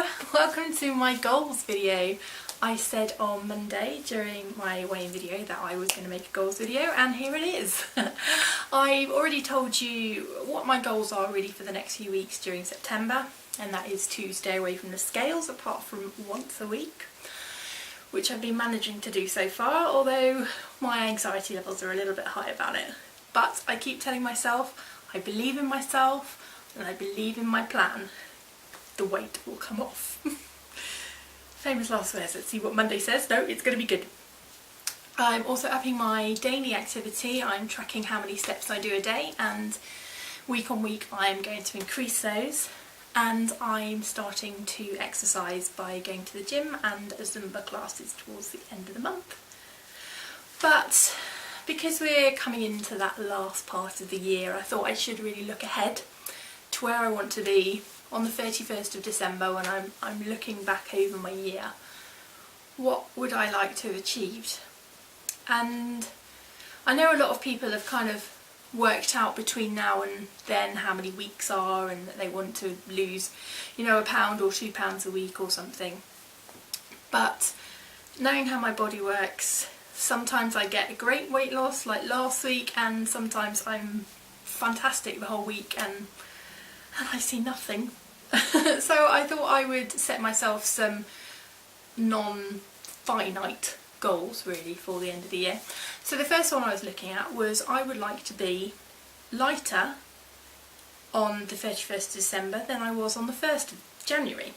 Hello! Welcome to my goals video. I said on Monday during my weigh-in video that I was going to make a goals video, and here it is. I've already told you what my goals are really for the next few weeks during September, and that is to stay away from the scales apart from once a week, which I've been managing to do so far, although my anxiety levels are a little bit high about it. But I keep telling myself, I believe in myself, and I believe in my plan. The weight will come off. Famous last words. Let's see what Monday says. No, it's going to be good. I'm also upping my daily activity. I'm tracking how many steps I do a day, and week on week I'm going to increase those. And I'm starting to exercise by going to the gym and a Zumba classes towards the end of the month. But because we're coming into that last part of the year, I thought I should really look ahead to where I want to be on the 31st of December when I'm looking back over my year. What would I like to have achieved? And I know a lot of people have kind of worked out between now and then how many weeks are, and that they want to lose, you know, £1 or £2 a week or something. But knowing how my body works, sometimes I get a great weight loss like last week, and sometimes I'm fantastic the whole week and I see nothing. So I thought I would set myself some non-finite goals really for the end of the year. So the first one I was looking at was I would like to be lighter on the 31st of December than I was on the 1st of January.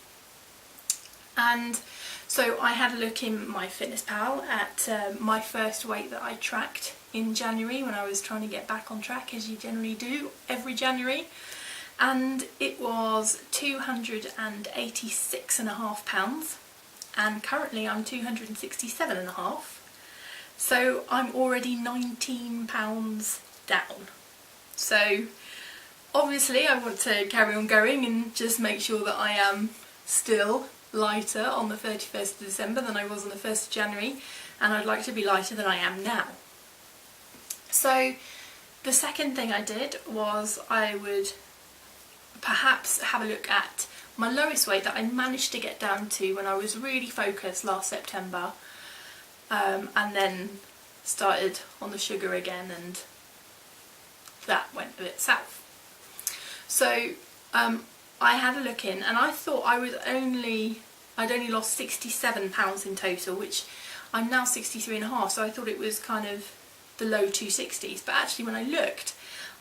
And so I had a look in my Fitness Pal at my first weight that I tracked in January when I was trying to get back on track, as you generally do every January. And it was 286.5 pounds, and currently I'm 267.5, so I'm already 19 pounds down. So obviously I want to carry on going and just make sure that I am still lighter on the 31st of December than I was on the 1st of January, and I'd like to be lighter than I am now. So the second thing I did was I would perhaps have a look at my lowest weight that I managed to get down to when I was really focused last September, and then started on the sugar again, and that went a bit south. So I had a look in, and I thought I'd only lost 67 pounds in total, which I'm now 63.5, so I thought it was kind of the low 260s, but actually when I looked,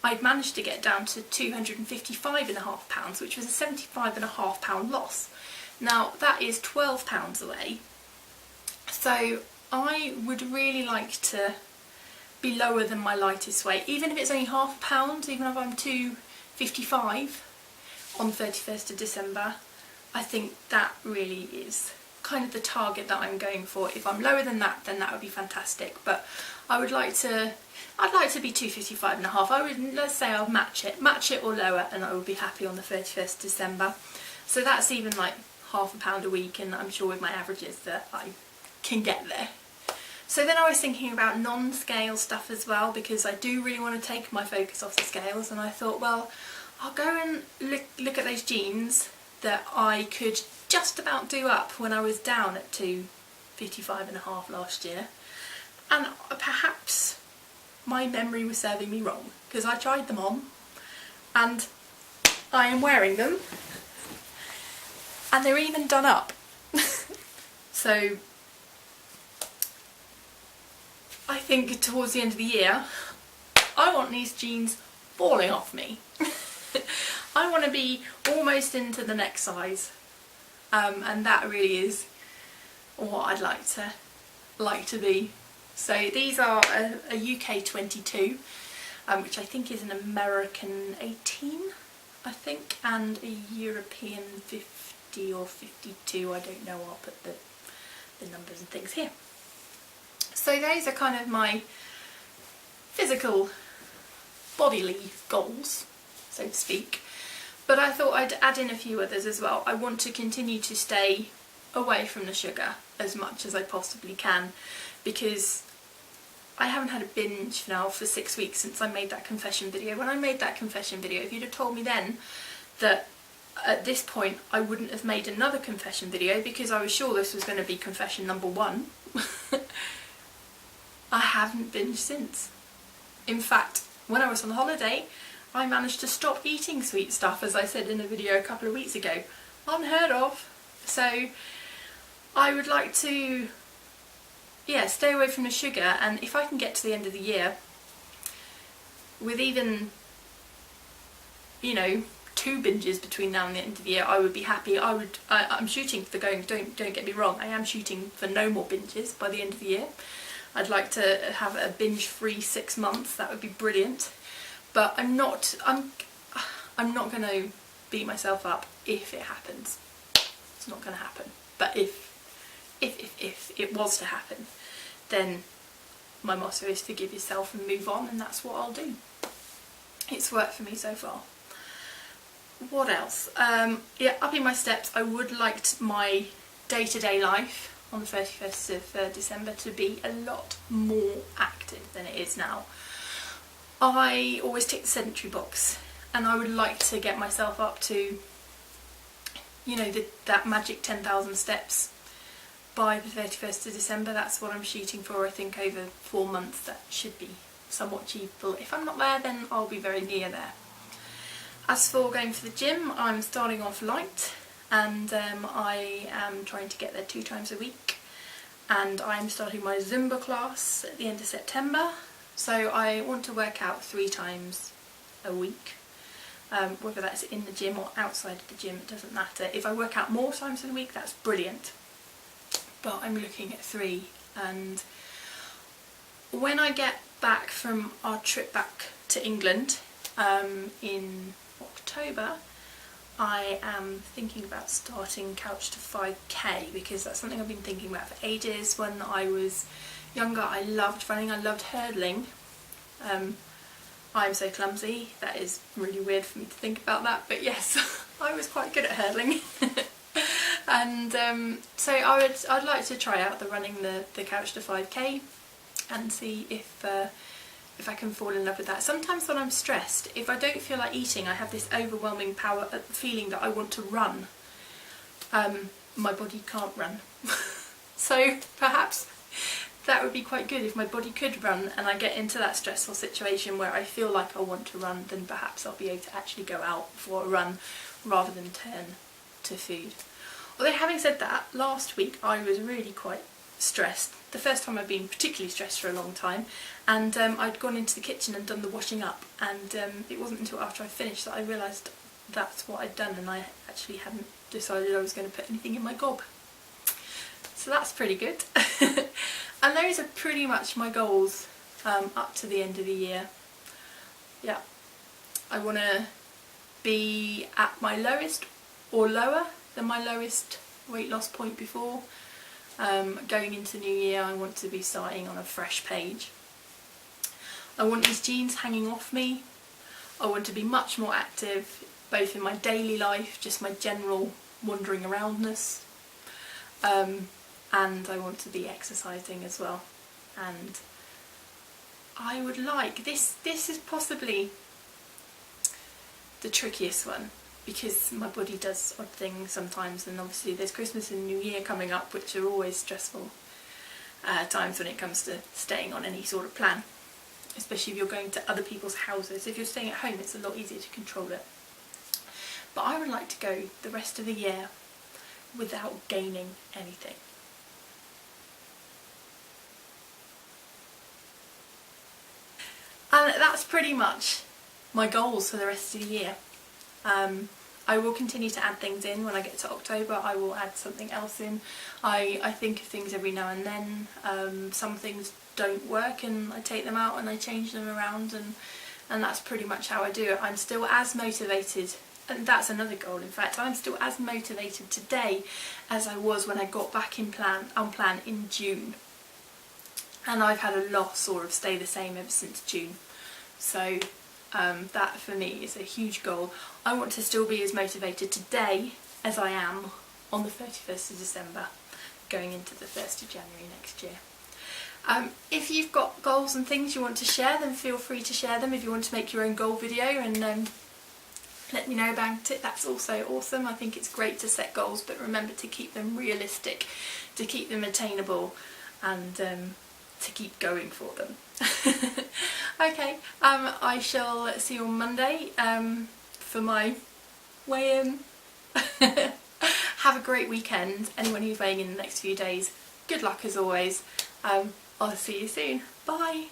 I'd managed to get down to 255.5 pounds, which was a 75.5 pound loss. Now that is 12 pounds away, so I would really like to be lower than my lightest weight, even if it's only half a pound, even if I'm 255 on the 31st of December. I think that really is kind of the target that I'm going for. If I'm lower than that, then that would be fantastic, but I'd like to be 255.5. Let's say I'll match it or lower, and I would be happy on the 31st of December. So that's even like half a pound a week, and I'm sure with my averages that I can get there. So then I was thinking about non-scale stuff as well, because I do really want to take my focus off the scales, and I thought, well, I'll go and look at those jeans that I could just about do up when I was down at 255.5 last year, and perhaps my memory was serving me wrong, because I tried them on and I am wearing them and they're even done up. So I think towards the end of the year I want these jeans falling off me. I want to be almost into the next size, and that really is what I'd like to be. So these are a UK 22, which I think is an American 18, I think, and a European 50 or 52, I don't know, I'll put the numbers and things here. So those are kind of my physical bodily goals, so to speak. But I thought I'd add in a few others as well. I want to continue to stay away from the sugar as much as I possibly can, because I haven't had a binge now for 6 weeks since I made that confession video. When I made that confession video, if you'd have told me then that at this point I wouldn't have made another confession video because I was sure this was going to be confession number 1. I haven't binged since. In fact, when I was on holiday, I managed to stop eating sweet stuff, as I said in a video a couple of weeks ago. Unheard of. So I would like to, yeah, stay away from the sugar, and if I can get to the end of the year with even, you know, 2 binges between now and the end of the year, I would be happy. I'm shooting for going, don't get me wrong, I am shooting for no more binges by the end of the year. I'd like to have a binge-free 6 months. That would be brilliant. But I'm not going to beat myself up if it happens. It's not going to happen. But if it was to happen, then my motto is forgive yourself and move on, and that's what I'll do. It's worked for me so far. What else? Yeah, upping my steps. I would like my day-to-day life on the 31st of December to be a lot more active than it is now. I always tick the sedentary box, and I would like to get myself up to, you know, that magic 10,000 steps by the 31st of December. That's what I'm shooting for. I think over 4 months that should be somewhat achievable. If I'm not there, then I'll be very near there. As for going for the gym, I'm starting off light, and I am trying to get there 2 times a week, and I'm starting my Zumba class at the end of September. So I want to work out 3 times a week, whether that's in the gym or outside of the gym, it doesn't matter. If I work out more times in a week, that's brilliant, but I'm looking at 3. And when I get back from our trip back to England in October, I am thinking about starting Couch to 5k, because that's something I've been thinking about for ages. When I was younger, I loved running, I loved hurdling. I'm so clumsy, that is really weird for me to think about that, but yes, I was quite good at hurdling. And so I'd like to try out the running the Couch to 5k and see if I can fall in love with that. Sometimes when I'm stressed, if I don't feel like eating, I have this overwhelming feeling that I want to run. My body can't run. So perhaps that would be quite good if my body could run, and I get into that stressful situation where I feel like I want to run, then perhaps I'll be able to actually go out for a run rather than turn to food. Although having said that, last week I was really quite stressed. The first time I've been particularly stressed for a long time, and I'd gone into the kitchen and done the washing up, and it wasn't until after I finished that I realised that's what I'd done, and I actually hadn't decided I was going to put anything in my gob. So that's pretty good. And those are pretty much my goals up to the end of the year. Yeah, I want to be at my lowest or lower than my lowest weight loss point before. Going into the new year, I want to be starting on a fresh page. I want these jeans hanging off me. I want to be much more active, both in my daily life, just my general wandering aroundness, and I want to be exercising as well. And I would like, this is possibly the trickiest one, because my body does odd things sometimes, and obviously there's Christmas and New Year coming up, which are always stressful times when it comes to staying on any sort of plan, especially if you're going to other people's houses. If you're staying at home, it's a lot easier to control it. But I would like to go the rest of the year without gaining anything. And that's pretty much my goals for the rest of the year. I will continue to add things in. When I get to October, I will add something else in. I think of things every now and then. Some things don't work and I take them out and I change them around, and that's pretty much how I do it. I'm still as motivated, and that's another goal in fact, I'm still as motivated today as I was when I got back on plan in June. And I've had a loss or have stayed the same ever since June. So that for me is a huge goal. I want to still be as motivated today as I am on the 31st of December, going into the 1st of January next year. If you've got goals and things you want to share, then feel free to share them. If you want to make your own goal video and let me know about it. That's also awesome. I think it's great to set goals, but remember to keep them realistic, to keep them attainable, and to keep going for them. Okay, I shall see you on Monday for my weigh-in. Have a great weekend. Anyone who's weighing in the next few days, good luck as always. I'll see you soon. Bye.